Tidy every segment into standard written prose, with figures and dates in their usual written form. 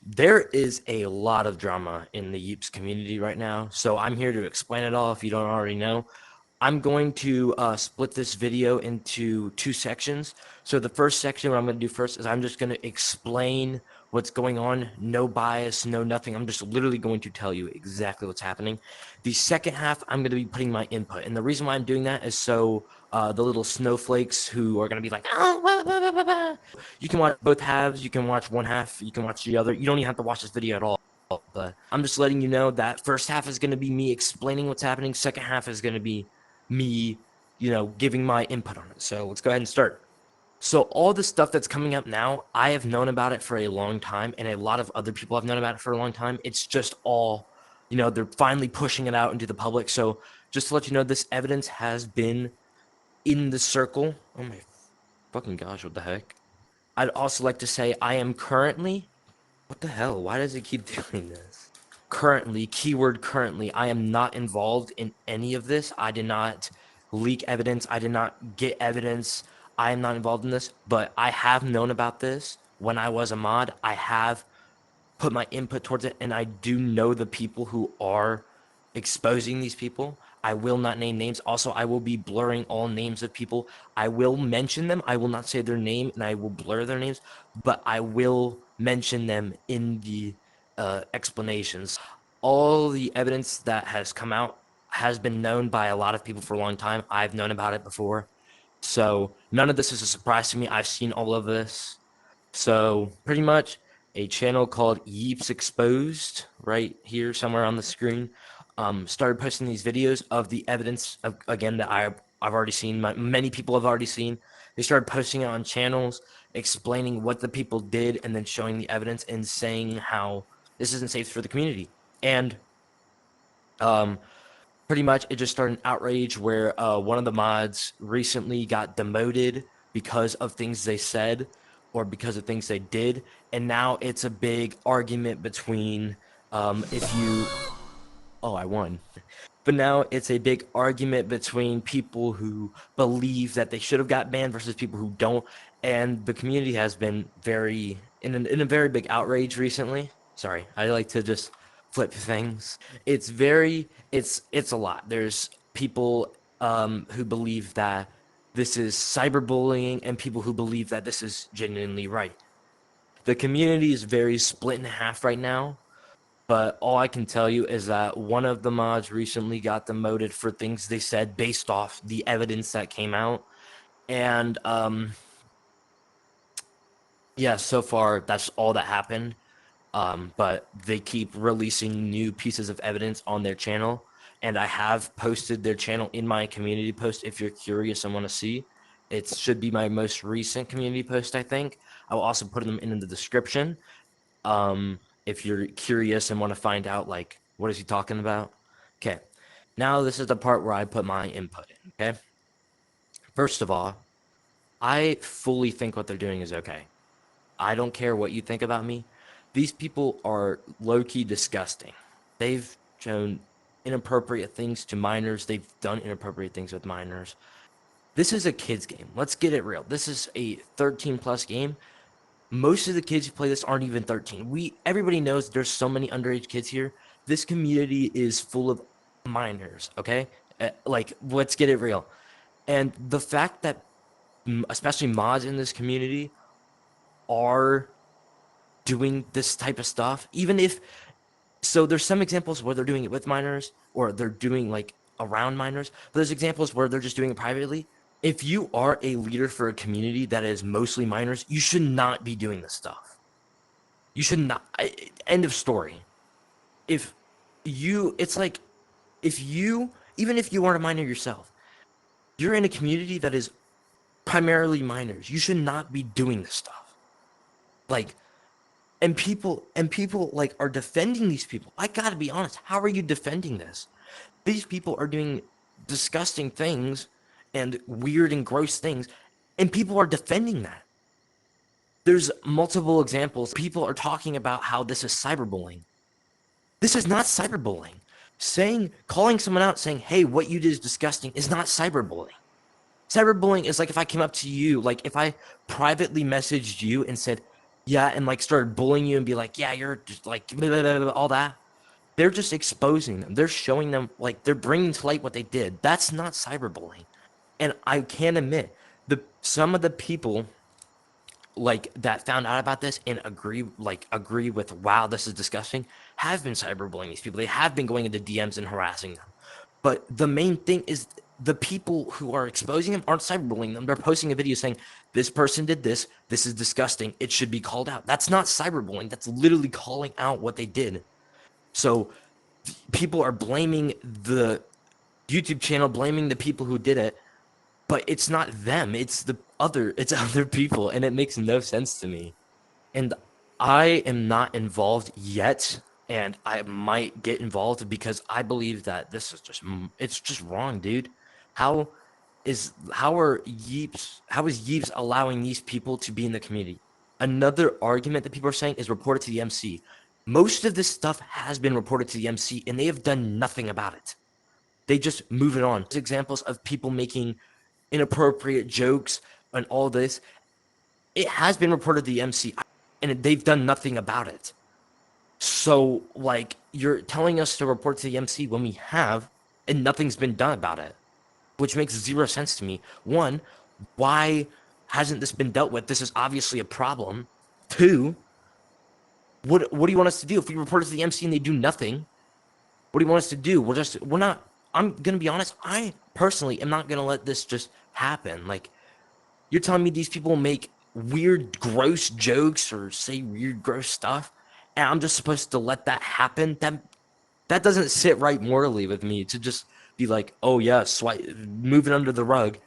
There is a lot of drama in the Yeeps community right now, so I'm here to explain it all if you don't already know. I'm going to split this video into two sections. So the first section, what I'm going to do first is I'm just going to explain what's going on. No bias, no nothing. I'm just literally going to tell you exactly what's happening. The second half, I'm going to be putting my input. And the reason why I'm doing that is so the little snowflakes who are going to be like, oh, blah, blah, blah, blah, blah. You can watch both halves. You can watch one half. You can watch the other. You don't even have to watch this video at all. But I'm just letting you know that first half is going to be me explaining what's happening. Second half is going to be me, giving my input on it. So let's go ahead and start. So all the stuff that's coming up now, I have known about it for a long time, and a lot of other people have known about it for a long time. It's just all, they're finally pushing it out into the public. So just to let you know, this evidence has been in the circle. Oh my fucking gosh, what the heck? I'd also like to say I am currently, what the hell? Why does it keep doing this? Currently, keyword currently, I am not involved in any of this. I did not leak evidence. I did not get evidence. I am not involved in this, but I have known about this when I was a mod. I have put my input towards it, and I do know the people who are exposing these people. I will not name names. Also, I will be blurring all names of people. I will mention them. I will not say their name, and I will blur their names, but I will mention them in the explanations. All the evidence that has come out has been known by a lot of people for a long time. I've known about it before. So none of this is a surprise to me. I've seen all of this. So pretty much a channel called Yeeps Exposed right here somewhere on the screen started posting these videos of the evidence of, again, that I've already seen. Many people have already seen. They started posting it on channels, explaining what the people did, and then showing the evidence and saying how this isn't safe for the community. And um, pretty much it just started an outrage where one of the mods recently got demoted because of things they said or because of things they did, and now it's a big argument between if you oh, I won. But now it's a big argument between people who believe that they should have got banned versus people who don't, and the community has been very in a very big outrage recently. Sorry, I like to just flip things. It's a lot. There's people who believe that this is cyberbullying and people who believe that this is genuinely right. The community is very split in half right now, but all I can tell you is that one of the mods recently got demoted for things they said based off the evidence that came out. And yeah, so far that's all that happened. But they keep releasing new pieces of evidence on their channel. And I have posted their channel in my community post if you're curious and want to see. It should be my most recent community post, I think. I will also put them in the description. If you're curious and want to find out, like, what is he talking about? Okay, now this is the part where I put my input in, okay? First of all, I fully think what they're doing is okay. I don't care what you think about me. These people are low-key disgusting. They've shown inappropriate things to minors. They've done inappropriate things with minors. This is a kid's game. Let's get it real. This is a 13-plus game. Most of the kids who play this aren't even 13. Everybody knows there's so many underage kids here. This community is full of minors, okay? Like, let's get it real. And the fact that especially mods in this community are doing this type of stuff, even if so there's some examples where they're doing it with minors or they're doing like around minors, but there's examples where they're just doing it privately. If you are a leader for a community that is mostly minors, you should not be doing this stuff. You should not. End of story. If you, it's like, if you, even if you aren't a minor yourself, you're in a community that is primarily minors, you should not be doing this stuff. Like, and people like are defending these people. I gotta be honest. How are you defending this? These people are doing disgusting things and weird and gross things, and people are defending that. There's multiple examples. People are talking about how this is cyberbullying. This is not cyberbullying. Calling someone out saying, hey, what you did is disgusting is not cyberbullying. Cyberbullying is like if I came up to you, like if I privately messaged you and said, yeah, and like started bullying you and be like, yeah, you're just like blah, blah, blah, blah, all that. They're just exposing them. They're showing them, like, they're bringing to light what they did. That's not cyberbullying. And I can admit, the some of the people like that found out about this and agree with, wow, this is disgusting, have been cyberbullying these people. They have been going into DMs and harassing them. But the main thing is the people who are exposing them aren't cyberbullying them. They're posting a video saying, this person did this. This is disgusting. It should be called out. That's not cyberbullying. That's literally calling out what they did. So people are blaming the YouTube channel, blaming the people who did it, but it's not them. It's other people, and it makes no sense to me. And I am not involved yet, and I might get involved because I believe that this is it's just wrong, dude. How how is Yeeps allowing these people to be in the community? Another argument that people are saying is reported to the MC. Most of this stuff has been reported to the MC, and they have done nothing about it. They just move it on. There's examples of people making inappropriate jokes and all this. It has been reported to the MC, and they've done nothing about it. So, like, you're telling us to report to the MC when we have, and nothing's been done about it, which makes zero sense to me. One, why hasn't this been dealt with? This is obviously a problem. Two, what do you want us to do if we report it to the MC and they do nothing? What do you want us to do? We're not. I'm gonna be honest. I personally am not gonna let this just happen. Like, you're telling me these people make weird, gross jokes or say weird, gross stuff, and I'm just supposed to let that happen? That doesn't sit right morally with me to just be like, oh yeah, swipe, move it under the rug,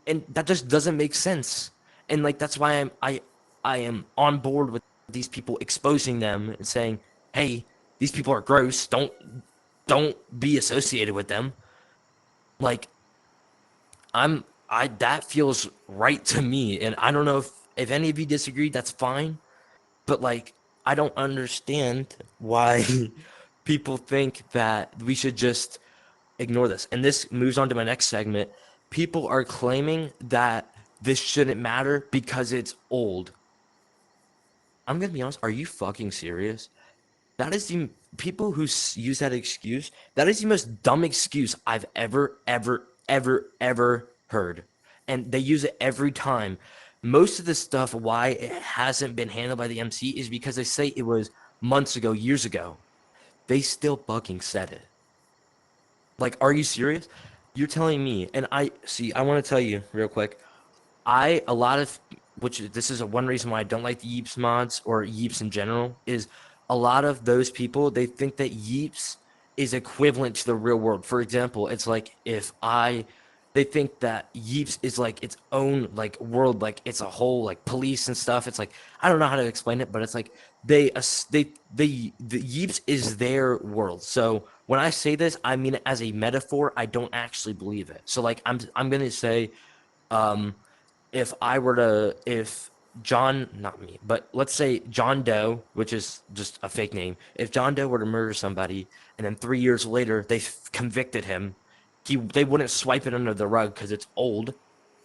and that just doesn't make sense. And like that's why I am on board with these people exposing them and saying, hey, these people are gross. Don't be associated with them. Like I that feels right to me, and I don't know if any of you disagree. That's fine, but like I don't understand why people think that we should just ignore this. And this moves on to my next segment. People are claiming that this shouldn't matter because it's old. I'm gonna be honest. Are you fucking serious? That is the people who use that excuse. That is the most dumb excuse I've ever heard, and they use it every time. Most of the stuff why it hasn't been handled by the MC is because they say it was months ago, years ago. They still fucking said it. Like, are you serious? You're telling me, and I see. I want to tell you real quick. A lot of which this is one reason why I don't like the Yeeps mods or Yeeps in general is a lot of those people they think that Yeeps is equivalent to the real world. For example, it's like if I they think that Yeeps is like its own like world, like it's a whole like police and stuff. It's like I don't know how to explain it, but it's like the Yeeps is their world. So when I say this, I mean it as a metaphor. I don't actually believe it. So like I'm gonna say um if John, not me, but let's say John Doe, which is just a fake name, if John Doe were to murder somebody and then 3 years later they convicted him, they wouldn't swipe it under the rug because it's old.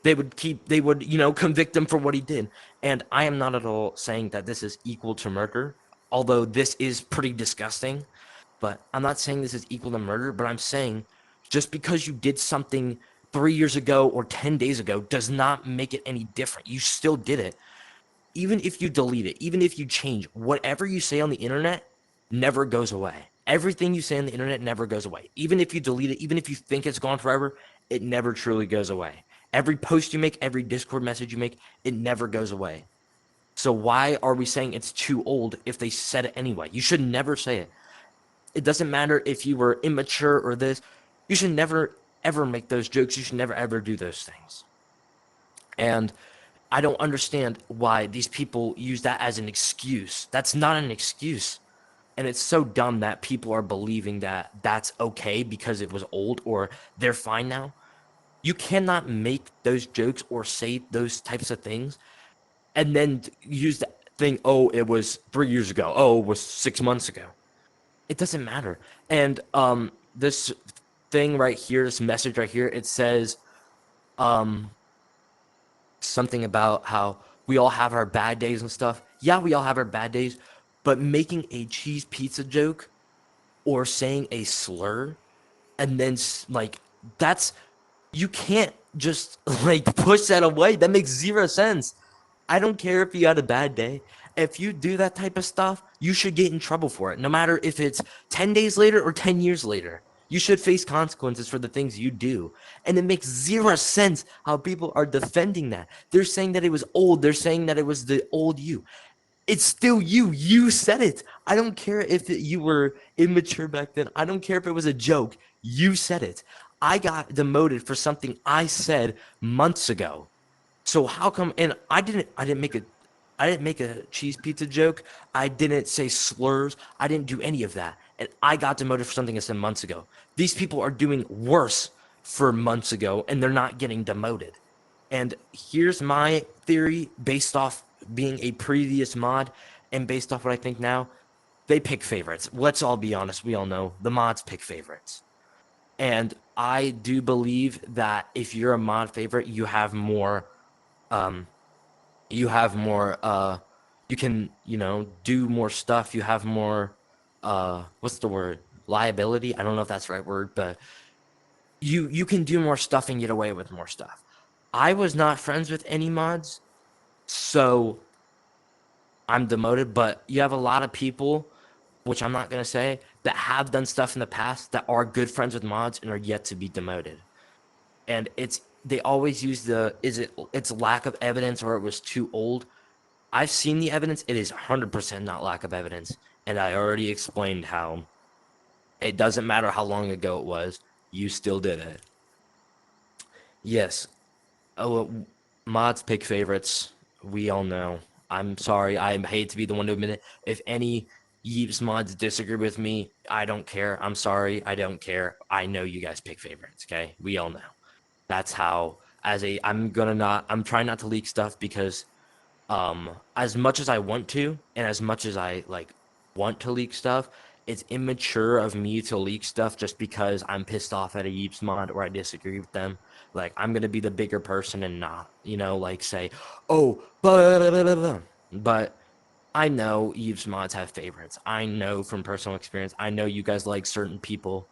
They would, convict him for what he did. And I am not at all saying that this is equal to murder, although this is pretty disgusting. But I'm not saying this is equal to murder, but I'm saying just because you did something 3 years ago or 10 days ago does not make it any different. You still did it. Even if you delete it, even if you change, whatever you say on the internet never goes away. Everything you say on the internet never goes away. Even if you delete it, even if you think it's gone forever, it never truly goes away. Every post you make, every Discord message you make, it never goes away. So why are we saying it's too old if they said it anyway? You should never say it. It doesn't matter if you were immature or this. You should never ever make those jokes. You should never ever do those things. And I don't understand why these people use that as an excuse. That's not an excuse. And it's so dumb that people are believing that that's okay because it was old or they're fine now. You cannot make those jokes or say those types of things and then use that thing, oh, it was 3 years ago. Oh, it was 6 months ago. It doesn't matter. And this thing right here, this message right here, it says um something about how we all have our bad days and stuff. Yeah, we all have our bad days, but making a cheese pizza joke or saying a slur and then like that's you can't just like push that away. That makes zero sense. I don't care if you had a bad day. If you do that type of stuff, you should get in trouble for it, no matter if it's 10 days later or 10 years later. You should face consequences for the things you do. And it makes zero sense how people are defending that. They're saying that it was old. They're saying that it was the old you. It's still you. You said it. I don't care if you were immature back then. I don't care if it was a joke. You said it. I got demoted for something I said months ago. So how come? And I didn't make a cheese pizza joke. I didn't say slurs. I didn't do any of that. And I got demoted for something I said months ago. These people are doing worse for months ago, and they're not getting demoted. And here's my theory based off being a previous mod and based off what I think now. They pick favorites. Let's all be honest. We all know the mods pick favorites. And I do believe that if you're a mod favorite, um you have more you can, do more stuff. You have more what's the word? Liability. I don't know if that's the right word, but you can do more stuff and get away with more stuff. I was not friends with any mods, so I'm demoted, but you have a lot of people, which I'm not gonna say, that have done stuff in the past that are good friends with mods and are yet to be demoted. And they always use it's lack of evidence or it was too old. I've seen the evidence. It is 100% not lack of evidence. And I already explained how it doesn't matter how long ago it was, you still did it. Yes. Oh, mods pick favorites. We all know. I'm sorry. I hate to be the one to admit it. If any Yeeps mods disagree with me, I don't care. I'm sorry. I don't care. I know you guys pick favorites, okay? We all know. That's how, I'm trying not to leak stuff because as much as I want to and as much as I like want to leak stuff, it's immature of me to leak stuff just because I'm pissed off at a Yeeps mod or I disagree with them. Like I'm gonna be the bigger person and not, like say, oh, blah, blah, blah, blah, blah. But I know Yeeps mods have favorites. I know from personal experience. I know you guys like certain people.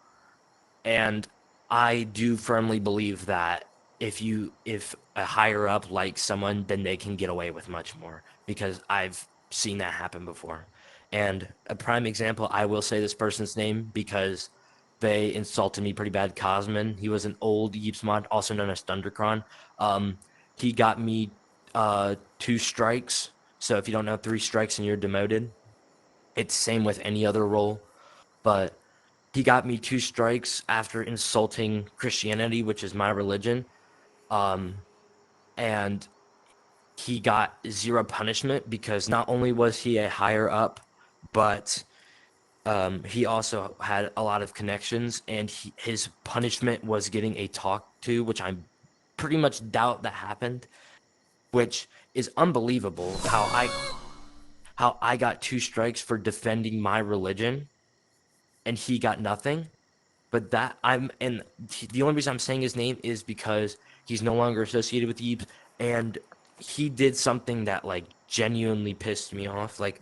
And I do firmly believe that if a higher up likes someone, then they can get away with much more because I've seen that happen before. And a prime example, I will say this person's name because they insulted me pretty bad. Cosman, he was an old Yeeps mod, also known as Thundercron. Um, he got me 2 strikes. So if you don't know, 3 strikes and you're demoted. It's same with any other role, but he got me 2 strikes after insulting Christianity, which is my religion. Um, and he got zero punishment because not only was he a higher up, but he also had a lot of connections, and his punishment was getting a talk to, which I pretty much doubt that happened, which is unbelievable how I got 2 strikes for defending my religion and he got nothing. But the only reason I'm saying his name is because he's no longer associated with Yeeps, and he did something that like genuinely pissed me off. Like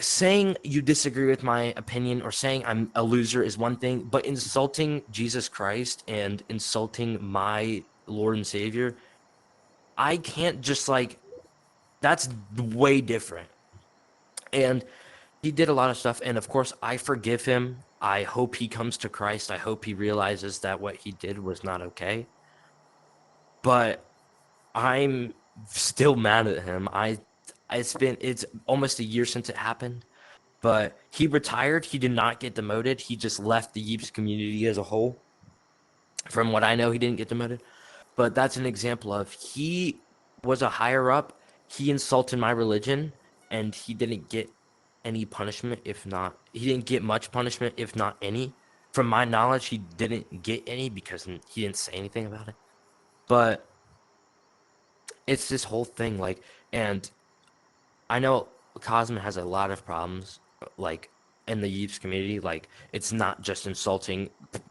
saying you disagree with my opinion or saying I'm a loser is one thing, but insulting Jesus Christ and insulting my Lord and Savior, I can't just like that's way different. And he did a lot of stuff, and of course I forgive him. I hope he comes to Christ. I hope he realizes that what he did was not okay. But I'm still mad at him. It's almost a year since it happened, but he retired. He did not get demoted. He just left the Yeeps community as a whole. From what I know, he didn't get demoted. But that's an example of he was a higher up. He insulted my religion, and he didn't get any punishment. If not, he didn't get much punishment, if not any. From my knowledge, he didn't get any because he didn't say anything about it. But it's this whole thing, like, and I know Cosmo has a lot of problems, like in the Yeeps community. Like, it's not just insulting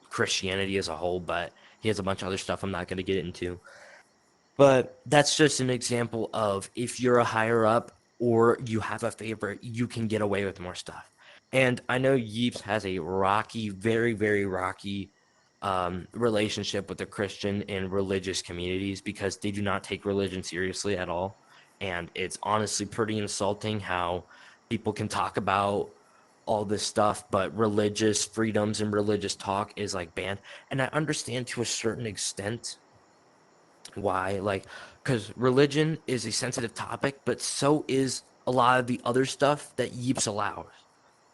Christianity as a whole, but he has a bunch of other stuff I'm not going to get into. But that's just an example of if you're a higher up or you have a favorite, you can get away with more stuff. And I know Yeeps has a rocky, very, very rocky relationship with the Christian and religious communities because they do not take religion seriously at all. And it's honestly pretty insulting how people can talk about all this stuff, but religious freedoms and religious talk is like banned. And I understand to a certain extent why, like, because religion is a sensitive topic, but so is a lot of the other stuff that Yeeps allows.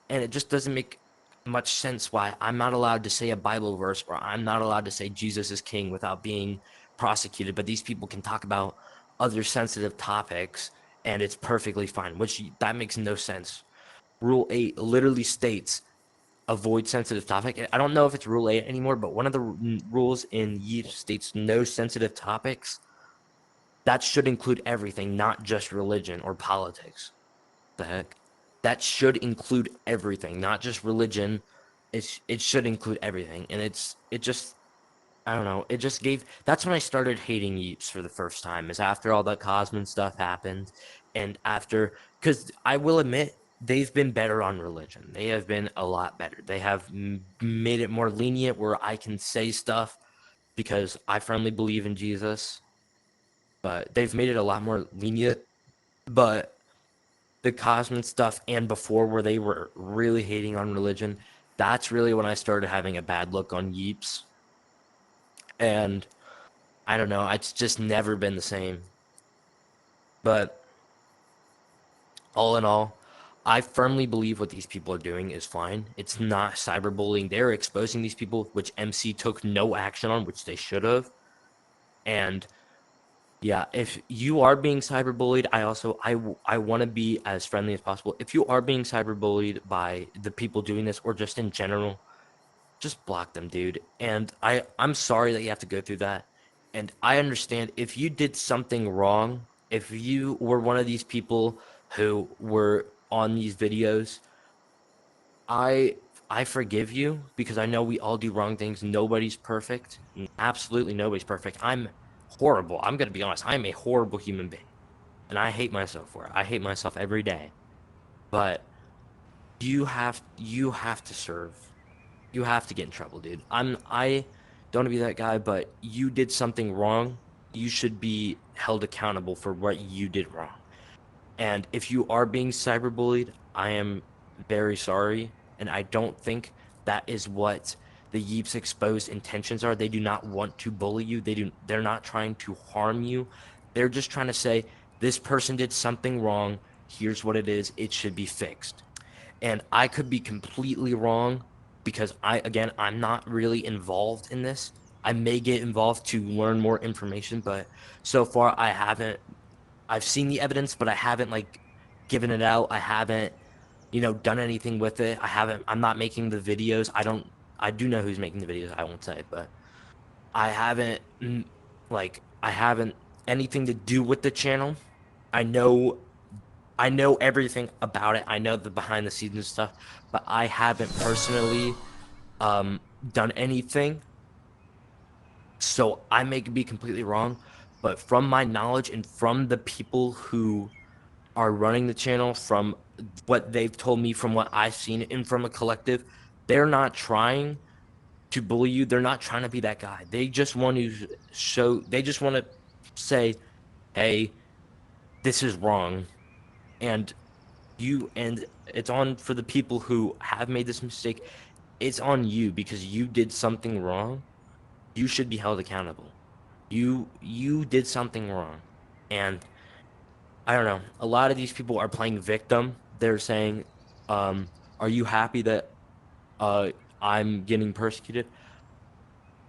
And it just doesn't make much sense why I'm not allowed to say a Bible verse or I'm not allowed to say Jesus is king without being prosecuted. But these people can talk about other sensitive topics and it's perfectly fine, which that makes no sense. Rule 8 literally states avoid sensitive topic. I don't know if it's rule 8 anymore, but one of the rules in Yeeps states no sensitive topics. That should include everything, not just religion or politics. The heck? That should include everything, not just religion. It should include everything. And it just I don't know. It just gave that's when I started hating Yeeps for the first time, is after all that Cosmin stuff happened. And after because I will admit they've been better on religion. They have been a lot better. They have made it more lenient where I can say stuff because I firmly believe in Jesus, but they've made it a lot more lenient. But the Cosmin stuff and before, where they were really hating on religion, that's really when I started having a bad look on Yeeps. And I don't know, it's just never been the same. But all in all, I firmly believe what these people are doing is fine. It's not cyberbullying. They're exposing these people, which MC took no action on, which they should have. And yeah, if you are being cyberbullied, I want to be as friendly as possible. If you are being cyberbullied by the people doing this or just in general, just block them, dude. And I'm sorry that you have to go through that. And I understand if you did something wrong, if you were one of these people who were on these videos, I I forgive you because I know we all do wrong things. Nobody's perfect. Absolutely nobody's perfect. I'm horrible. I'm going to be honest. I'm a horrible human being. And I hate myself for it. I hate myself every day. But you have to serve. You have to get in trouble, dude. I don't want to be that guy, but you did something wrong. You should be held accountable for what you did wrong. And if you are being cyberbullied, I am very sorry. And I don't think that is what the Yeeps exposed intentions are. They do not want to bully you. They're not trying to harm you. They're just trying to say this person did something wrong. Here's what it is. It should be fixed. And I could be completely wrong because I'm not really involved in this. I may get involved to learn more information, but so far I haven't. I've seen the evidence, but I haven't like given it out. I haven't, done anything with it. I'm not making the videos. I do know who's making the videos. I won't say, but I haven't, I haven't anything to do with the channel. I know I know everything about it. I know the behind the scenes and stuff, but I haven't personally done anything. So I may be completely wrong, but from my knowledge and from the people who are running the channel, from what they've told me, from what I've seen, and from a collective, they're not trying to bully you. They're not trying to be that guy. They just want to they just want to say, hey, this is wrong. And and it's on for the people who have made this mistake. It's on you because you did something wrong. You should be held accountable. You did something wrong. And I don't know. A lot of these people are playing victim. They're saying, um, are you happy that uh I'm getting persecuted?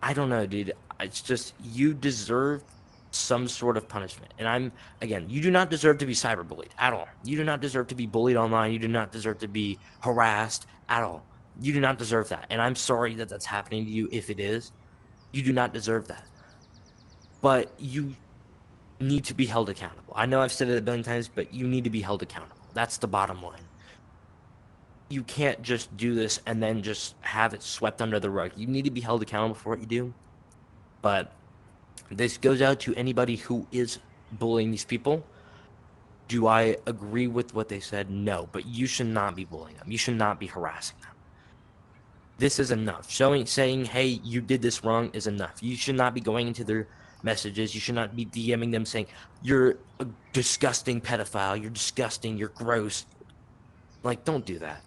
I don't know, dude. It's just you deserve some sort of punishment. And you do not deserve to be cyberbullied at all. You do not deserve to be bullied online. You do not deserve to be harassed at all. You do not deserve that. And I'm sorry that that's happening to you if it is. You do not deserve that. But you need to be held accountable. I know I've said it a billion times, but you need to be held accountable. That's the bottom line. You can't just do this and then just have it swept under the rug. You need to be held accountable for what you do. But This goes out to anybody who is bullying these people. Do I agree with what they said? No, but you should not be bullying them. You should not be harassing them. This is enough. Saying, hey, you did this wrong is enough. You should not be going into their messages. You should not be DMing them saying, you're a disgusting pedophile. You're disgusting. You're gross. Like, don't do that.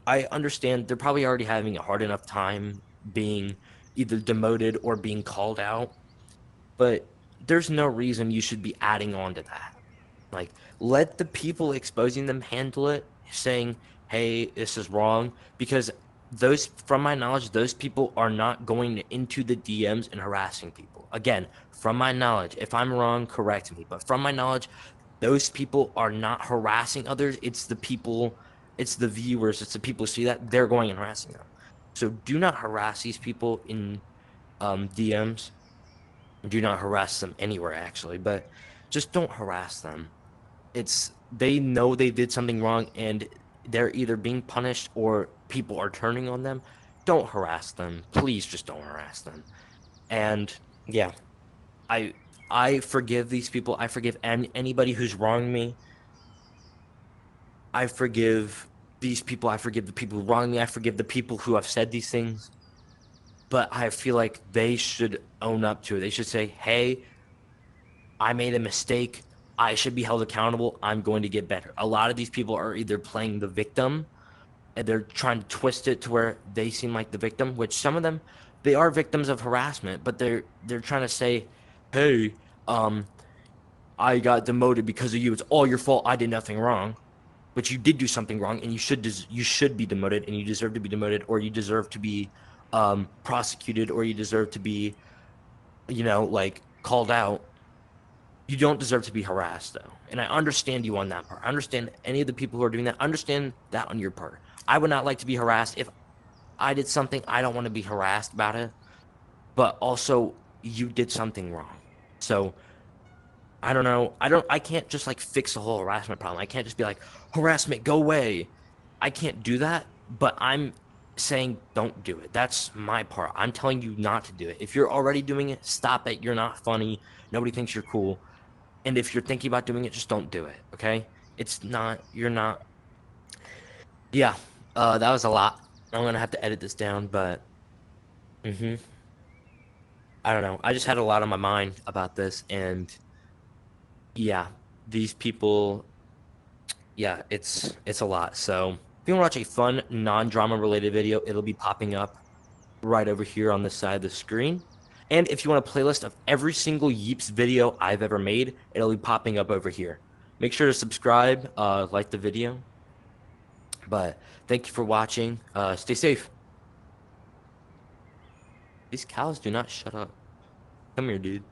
I understand they're probably already having a hard enough time being either demoted or being called out, but there's no reason you should be adding on to that. Like, let the people exposing them handle it, saying, hey, this is wrong. Because from my knowledge, those people are not going into the DMs and harassing people. Again, from my knowledge, if I'm wrong, correct me. But from my knowledge, those people are not harassing others. It's the people, it's the viewers, it's the people who see that they're going and harassing them. So do not harass these people in DMs. Do not harass them anywhere, actually, but just don't harass them. They know they did something wrong and they're either being punished or people are turning on them. Don't harass them. Please just don't harass them. And yeah, I I forgive these people. I forgive anybody who's wronged me. I forgive these people. I forgive the people who wronged me. I forgive the people who have said these things. But I feel like they should own up to it. They should say, "Hey, I made a mistake. I should be held accountable. I'm going to get better." A lot of these people are either playing the victim and they're trying to twist it to where they seem like the victim, which some of them they are victims of harassment, but they're trying to say, "Hey, um, I got demoted because of you. It's all your fault. I did nothing wrong." But you did do something wrong, and you should be demoted, and you deserve to be demoted, or you deserve to be prosecuted, or you deserve to be, like called out. You don't deserve to be harassed, though. And I understand you on that part. I understand any of the people who are doing that. I understand that on your part. I would not like to be harassed. If I did something, I don't want to be harassed about it. But also, you did something wrong. So I don't know. I can't just like fix the whole harassment problem. I can't just be like, harassment, go away. I can't do that. But I'm saying don't do it. That's my part. I'm telling you not to do it. If you're already doing it, stop it. You're not funny. Nobody thinks you're cool. And if you're thinking about doing it, just don't do it. Okay? You're not. Yeah. That was a lot. I'm gonna have to edit this down, but hmm I don't know. I just had a lot on my mind about this, and yeah, these people, yeah, it's a lot. So if you want to watch a fun, non-drama related video, it'll be popping up right over here on this side of the screen. And if you want a playlist of every single Yeeps video I've ever made, it'll be popping up over here. Make sure to subscribe, like the video. But thank you for watching. Stay safe. These cows do not shut up. Come here, dude.